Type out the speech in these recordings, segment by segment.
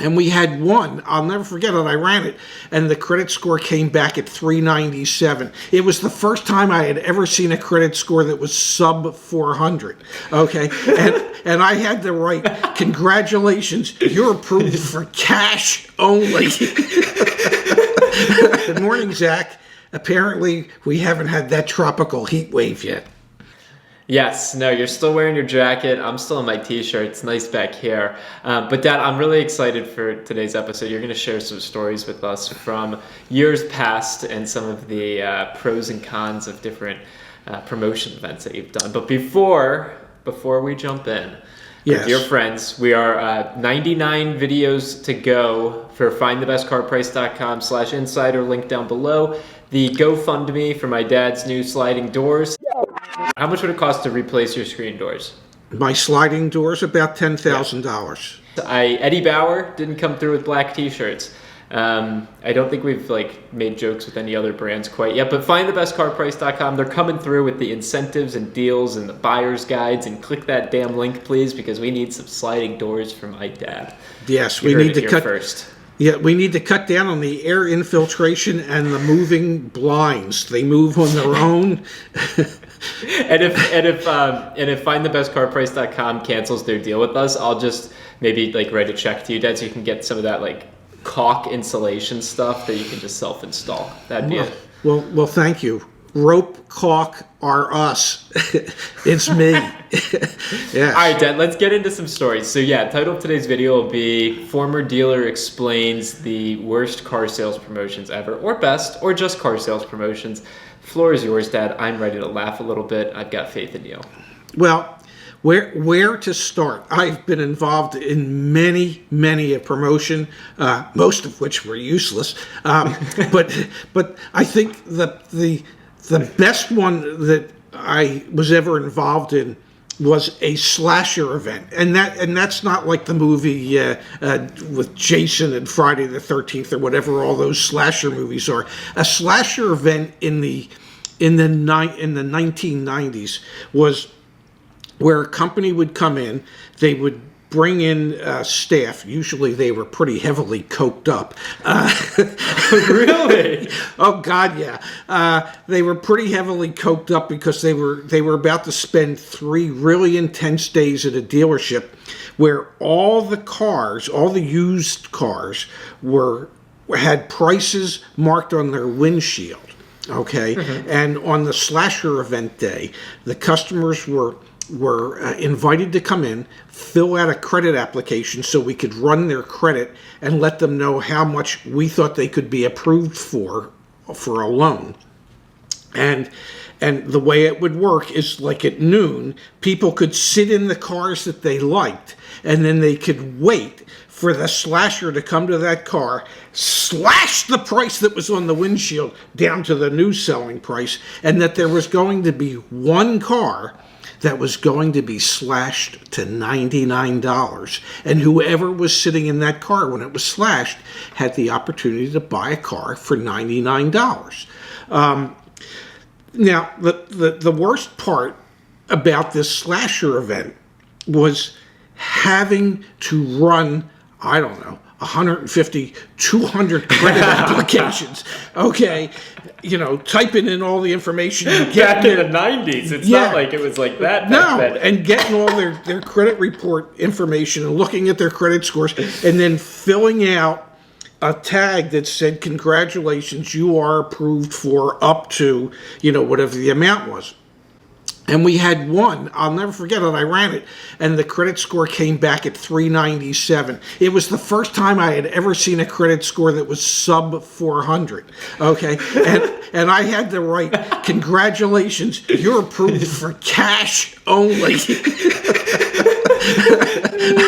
And we had one, I'll never forget it, I ran it, and the credit score came back at 397. It was the first time I had ever seen a credit score that was sub 400, okay? And I had to write, congratulations, you're approved for cash only. Good morning, Zach. Apparently, we haven't had that tropical heat wave yet. Yes, no, you're still wearing your jacket. I'm still in my t-shirt. It's nice back here. But Dad, I'm really excited for today's episode. You're going to share some stories with us from years past and some of the pros and cons of different promotion events that you've done. But before we jump in, with your friends, we are 99 videos to go for findthebestcarprice.com/insider, link down below. The GoFundMe for my dad's new sliding doors. How much would it cost to replace your screen doors? My sliding doors, about $10,000. Eddie Bauer didn't come through with black t-shirts. I don't think we've made jokes with any other brands quite yet, but findthebestcarprice.com. They're coming through with the incentives and deals and the buyer's guides, and click that damn link, please, because we need some sliding doors for my dad. Yes, we need to cut first. Yeah, we need to cut down on the air infiltration and the moving blinds. They move on their own. And if findthebestcarprice.com cancels their deal with us, I'll just maybe write a check to you, Dad, so you can get some of that caulk insulation stuff that you can just self-install. That'd be it. Well, thank you. Rope, caulk are us. It's me. Yeah. All right, Dad, let's get into some stories. So yeah, title of today's video will be Former Dealer Explains the Worst Car Sales Promotions Ever, or Best, or just car sales promotions. Floor is yours, Dad. I'm ready to laugh a little bit. I've got faith in you. Well, where to start? I've been involved in many a promotion, most of which were useless. But I think the best one that I was ever involved in was a slasher event, and that's not like the movie with Jason and Friday the 13th or whatever all those slasher movies are. A slasher event in the 1990s was where a company would come in, they would bring in staff. Usually they were pretty heavily coked up. Really? Oh God, yeah. They were pretty heavily coked up because they were about to spend 3 really intense days at a dealership where all the cars, all the used cars, had prices marked on their windshield. Okay, and on the slasher event day, the customers were invited to come in, fill out a credit application so we could run their credit and let them know how much we thought they could be approved for a loan. And the way it would work is at noon, people could sit in the cars that they liked, and then they could wait for the slasher to come to that car, slash the price that was on the windshield down to the new selling price, and that there was going to be one car that was going to be slashed to $99. And whoever was sitting in that car when it was slashed had the opportunity to buy a car for $99. Now, the worst part about this slasher event was having to run, I don't know, 150, 200 credit applications. Okay, typing in all the information you get. Back in the 90s, it's not like it was like that. No, and getting all their credit report information and looking at their credit scores and then filling out a tag that said, congratulations, you are approved for up to, whatever the amount was. And we had one, I'll never forget it, I ran it, and the credit score came back at 397. It was the first time I had ever seen a credit score that was sub 400, okay? And I had to write, congratulations, you're approved for cash only.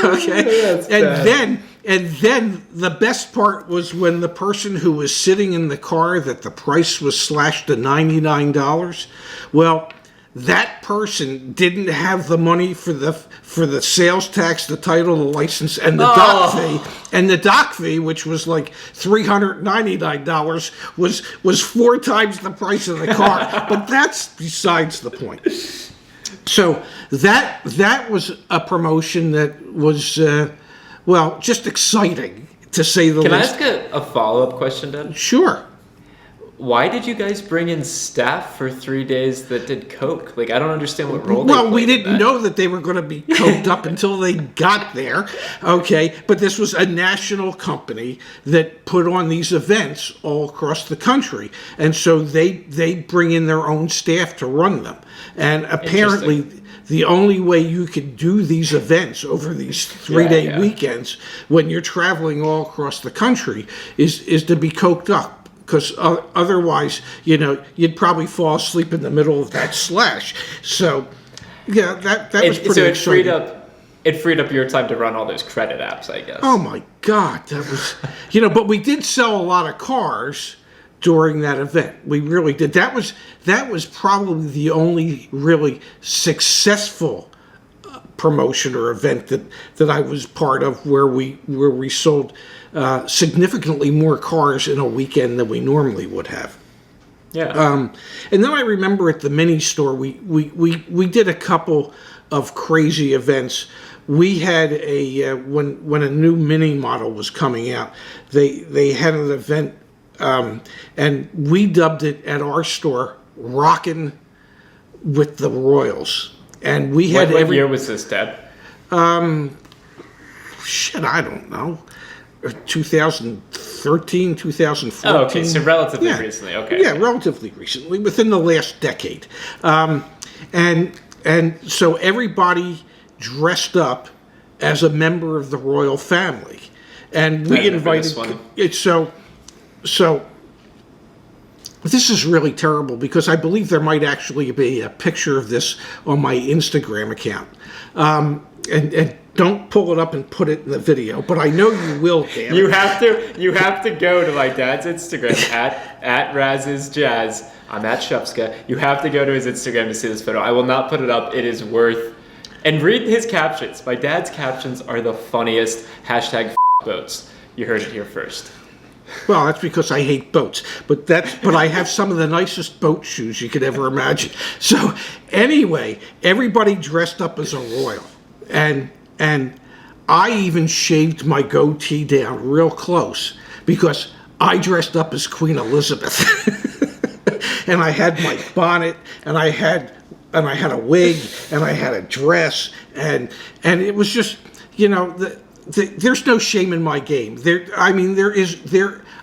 Okay? And then the best part was when the person who was sitting in the car that the price was slashed to $99, well, that person didn't have the money for the sales tax, the title, the license, and the doc fee. And the doc fee, which was like $399, was 4 times the price of the car. But that's besides the point. So that was a promotion that was well, just exciting to say the Can I least. ask a follow-up question, Dad? Sure. Why did you guys bring in staff for 3 days that did coke? Like, I don't understand what role they Well, played we in didn't that. know that they were going to be coked up until they got there. Okay, but this was a national company that put on these events all across the country, and so they bring in their own staff to run them. And apparently, the only way you could do these events over these 3-day Yeah. weekends when you're traveling all across the country is to be coked up. Because otherwise, you'd probably fall asleep in the middle of that slash. So, yeah, that was pretty So exciting. it freed up your time to run all those credit apps, I guess. Oh my God, that was, but we did sell a lot of cars during that event. We really did. That was probably the only really successful promotion or event that I was part of where we sold significantly more cars in a weekend than we normally would have. Yeah. And then I remember at the mini store we did a couple of crazy events. We had when a new mini model was coming out, they had an event, and we dubbed it at our store "Rockin' with the Royals." And we had What year was this, Dad? Shit, I don't know. 2013, 2014. Oh, okay, so relatively recently. Okay. Yeah, relatively recently, within the last decade. And so everybody dressed up as a member of the royal family. And we I remember invited this one. it. So this is really terrible because I believe there might actually be a picture of this on my Instagram account. And don't pull it up and put it in the video, but I know you will, Dan. You have to go to my dad's Instagram at Raz's Jazz. I'm at Shupska. You have to go to his Instagram to see this photo. I will not put it up. It is worth. And read his captions. My dad's captions are the funniest. # boats. You heard it here first. Well, that's because I hate boats, but I have some of the nicest boat shoes you could ever imagine. So anyway, everybody dressed up as a royal, and I even shaved my goatee down real close because I dressed up as Queen Elizabeth, and I had my bonnet, and I had a wig, and I had a dress, and it was just, there's no shame in my game.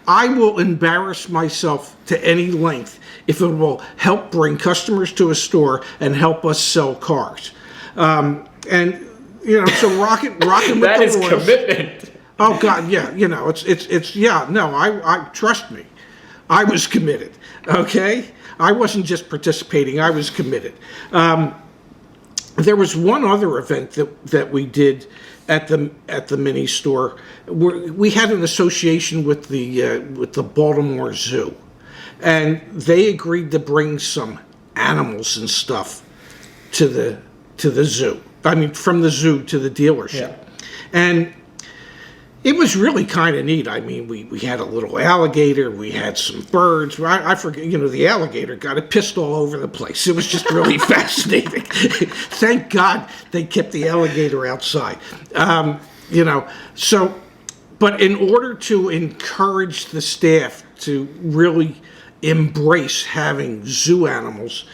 I will embarrass myself to any length if it will help bring customers to a store and help us sell cars. So rocking with That the is Royals. commitment. Oh God, yeah, I trust me. I was committed. Okay, I wasn't just participating. I was committed. There was one other event that we did at the mini store. We had an association with the Baltimore Zoo, and they agreed to bring some animals and stuff to the zoo. I mean, from the zoo to the dealership, Yeah. and it was really kind of neat. I mean, we had a little alligator, we had some birds. I forget, the alligator got it pissed all over the place. It was just really fascinating. Thank God they kept the alligator outside. But in order to encourage the staff to really embrace having zoo animals,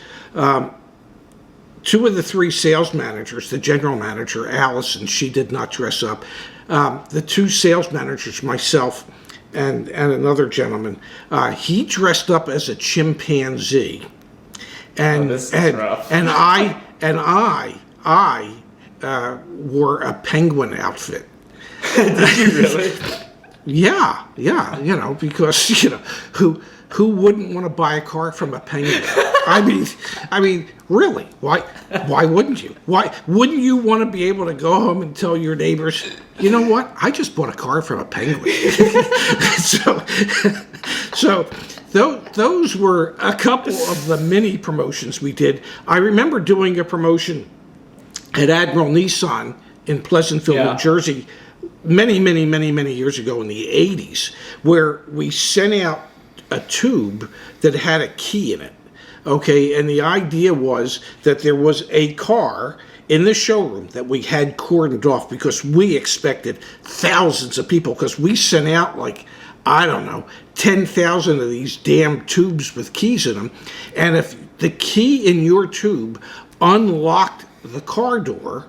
two of the three sales managers, the general manager, Allison, she did not dress up. The two sales managers, myself and another gentleman, he dressed up as a chimpanzee, and this is rough. and I wore a penguin outfit. Did you really? Yeah, because who wouldn't want to buy a car from a penguin? I mean, really? Why wouldn't you? Why wouldn't you want to be able to go home and tell your neighbors, you know what? I just bought a car from a penguin. so those were a couple of the mini promotions we did. I remember doing a promotion at Admiral Nissan in Pleasantville, New Jersey, many years ago in the 80s, where we sent out a tube that had a key in it. Okay, and the idea was that there was a car in the showroom that we had cordoned off because we expected thousands of people, because we sent out like, I don't know, 10,000 of these damn tubes with keys in them. And if the key in your tube unlocked the car door,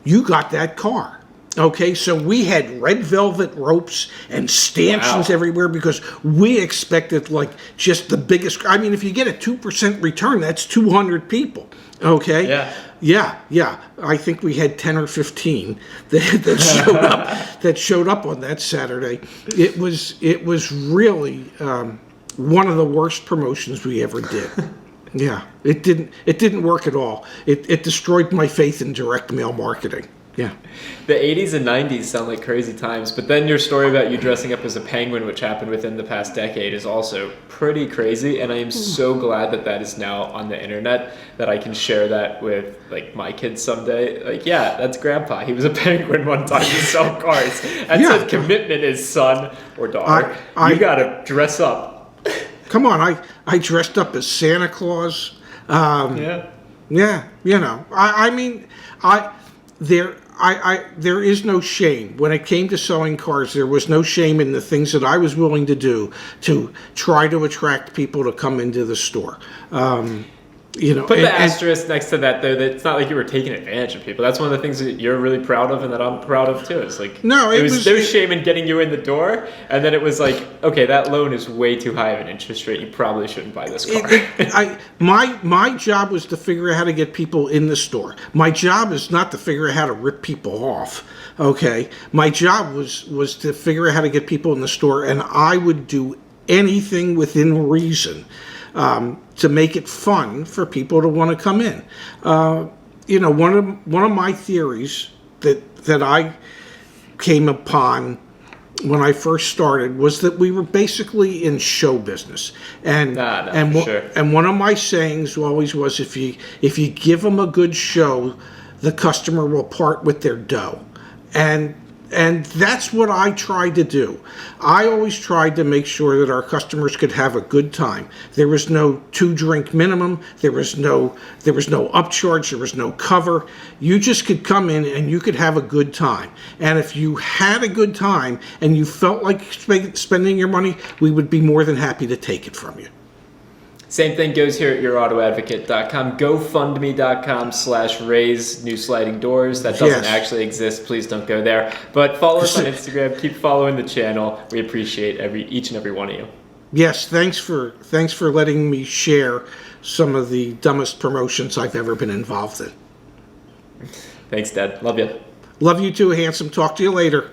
you got that car. Okay, so we had red velvet ropes and stanchions everywhere because we expected like just the biggest. I mean, if you get a 2% return, that's 200 people. Okay. Yeah. I think we had 10 or 15 that showed up on that Saturday. It was really one of the worst promotions we ever did. Yeah, it didn't work at all. It destroyed my faith in direct mail marketing. Yeah. The 80s and 90s sound like crazy times, but then your story about you dressing up as a penguin, which happened within the past decade, is also pretty crazy, and I am so glad that is now on the internet, that I can share that with like my kids someday. Like, yeah, that's Grandpa. He was a penguin one time to sell cars. That's a commitment is son or daughter. You gotta dress up. Come on, I dressed up as Santa Claus. Yeah, you know, I mean, there is no shame. When it came to selling cars, there was no shame in the things that I was willing to do to try to attract people to come into the store. You know, put the asterisk next to that, though, that it's not like you were taking advantage of people. That's one of the things that you're really proud of and that I'm proud of too. It's like, there was shame in getting you in the door, and then it was like, okay, that loan is way too high of an interest rate. You probably shouldn't buy this car. My job was to figure out how to get people in the store. My job is not to figure out how to rip people off. Okay, my job was to figure out how to get people in the store, and I would do anything within reason to make it fun for people to want to come in. You know, one of my theories that I came upon when I first started was that we were basically in show business, and one of my sayings always was, if you give them a good show, the customer will part with their dough, and that's what I tried to do. I always tried to make sure that our customers could have a good time. There was no 2-drink minimum. There was no upcharge. There was no cover. You just could come in and you could have a good time. And if you had a good time and you felt like spending your money, we would be more than happy to take it from you. Same thing goes here at yourautoadvocate.com. GoFundMe.com/raise new sliding doors. That doesn't actually exist. Please don't go there. But follow us on Instagram. Keep following the channel. We appreciate each and every one of you. Yes, thanks for letting me share some of the dumbest promotions I've ever been involved in. Thanks, Dad. Love you. Love you too, handsome. Talk to you later.